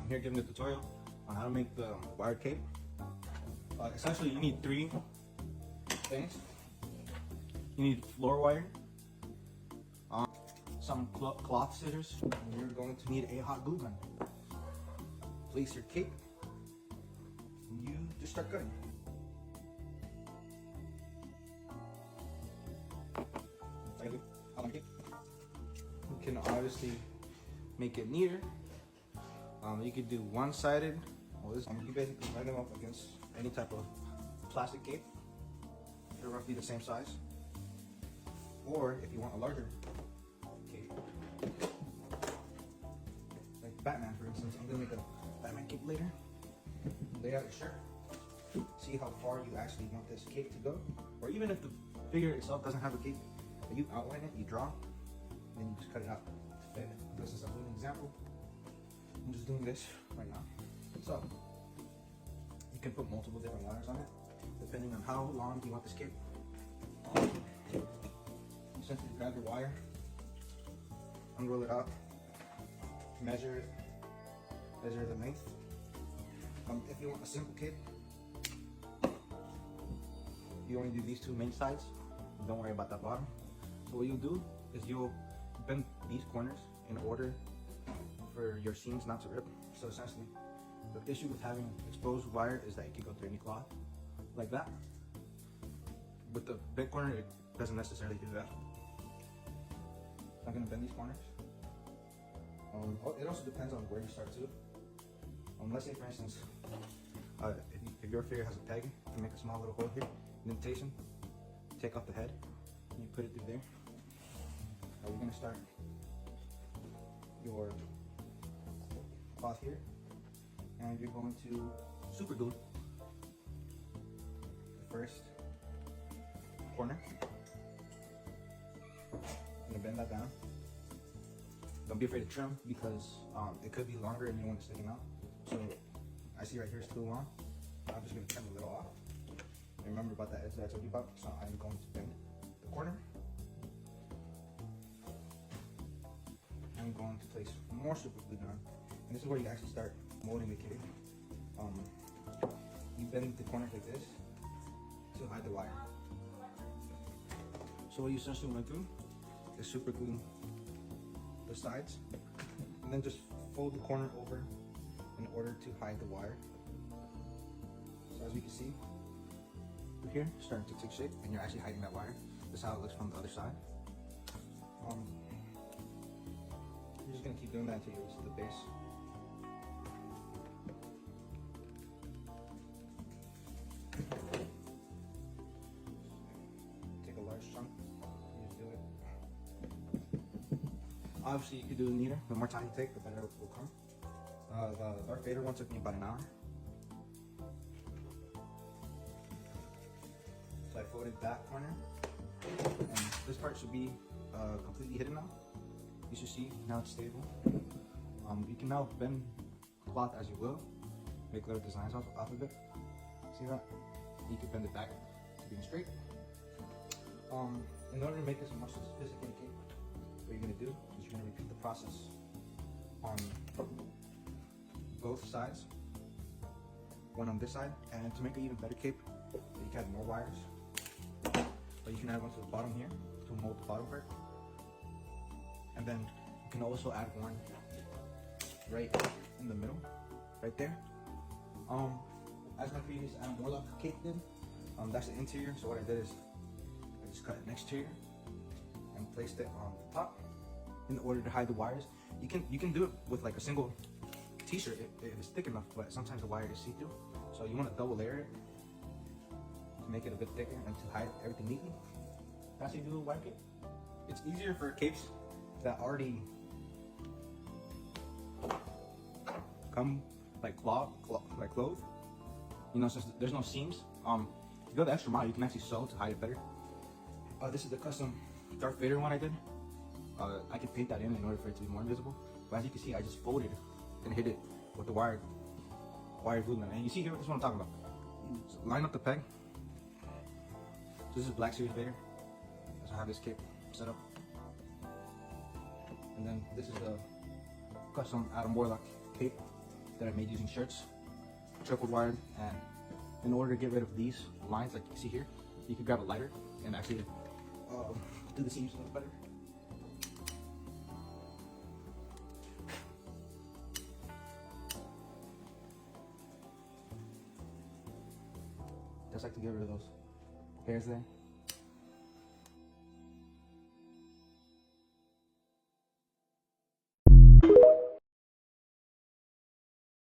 I'm here giving a tutorial on how to make the wired cape. Essentially, you need three things. You need floor wire, some cloth scissors, and you're going to need a hot glue gun. Place your cape, and you just start cutting. You can obviously make it neater. You could do one-sided. You basically line them up against any type of plastic cape. They're roughly the same size. Or if you want a larger cape, like Batman, for instance, I'm gonna make a Batman cape later. Lay out your shirt. See how far you actually want this cape to go. Or even if the figure itself doesn't have a cape, but you outline it, you draw, and then you just cut it out to fit. This is a little example. I'm just doing this right now. So you can put multiple different wires on it, depending on how long you want this cape. You simply grab your wire, unroll it out, measure the length. If you want a simple cape, you only do these two main sides. Don't worry about that bottom. So what you'll do is you'll bend these corners in order for your seams not to rip. So essentially, the issue with having exposed wire is that it can go through any cloth, like that. With the bent corner, it doesn't necessarily do that. I'm gonna bend these corners. It also depends on where you start too. Let's say for instance, if your figure has a peg, you can make a small little hole here, indentation, take off the head, and you put it through there. Now you're gonna start your cloth here, and you're going to super glue the first corner. I'm gonna bend that down. Don't be afraid to trim because it could be longer and you want it sticking out. So I see right here it's too long. I'm just gonna trim a little off. And remember about that edge that I told you about. So I'm going to bend the corner. I'm going to place more super glue down. And this is where you actually start molding the cape. You bend the corners like this to hide the wire. So what you essentially want to do is super glue the sides and then just fold the corner over in order to hide the wire. So as you can see, through here, starting to take shape and you're actually hiding that wire. This is how it looks from the other side. You're just gonna keep doing that until you reach the base. Take a large chunk and just do it. Obviously, you could do it neater. The more time you take, the better it will come. The Darth Vader one took me about an hour. So I folded that corner, and this part should be completely hidden now. You should see now it's stable. You can now bend cloth as you will, make little designs off of it. See that? You can bend it back to being straight. In order to make this a more sophisticated cape, what you're gonna do is you're gonna repeat the process on both sides. One on this side, and to make an even better cape, you can add more wires. But you can add one to the bottom here to mold the bottom part. And then you can also add one right in the middle, right there. As my previous Warlock cape did, that's the interior. So what I did is I just cut an exterior and placed it on the top in order to hide the wires. You can do it with like a single t-shirt if it's thick enough, but sometimes the wire is see-through. So you want to double layer it to make it a bit thicker and to hide everything neatly. That's how you do a wire cape. It's easier for capes that already come like clothed. You know, since there's no seams. If you go the extra mile, you can actually sew to hide it better. This is the custom Darth Vader one I did. I can paint that in order for it to be more invisible. But as you can see, I just folded and hit it with the wire glue gun. And you see here, this is what I'm talking about. So line up the peg. So this is Black Series Vader. That's how I have this cape set up. And then this is the custom Adam Warlock cape. that I made using shirts, triple wired, and in order to get rid of these lines, like you see here, you could grab a lighter and actually do the seams a little better. Just like to get rid of those hairs there.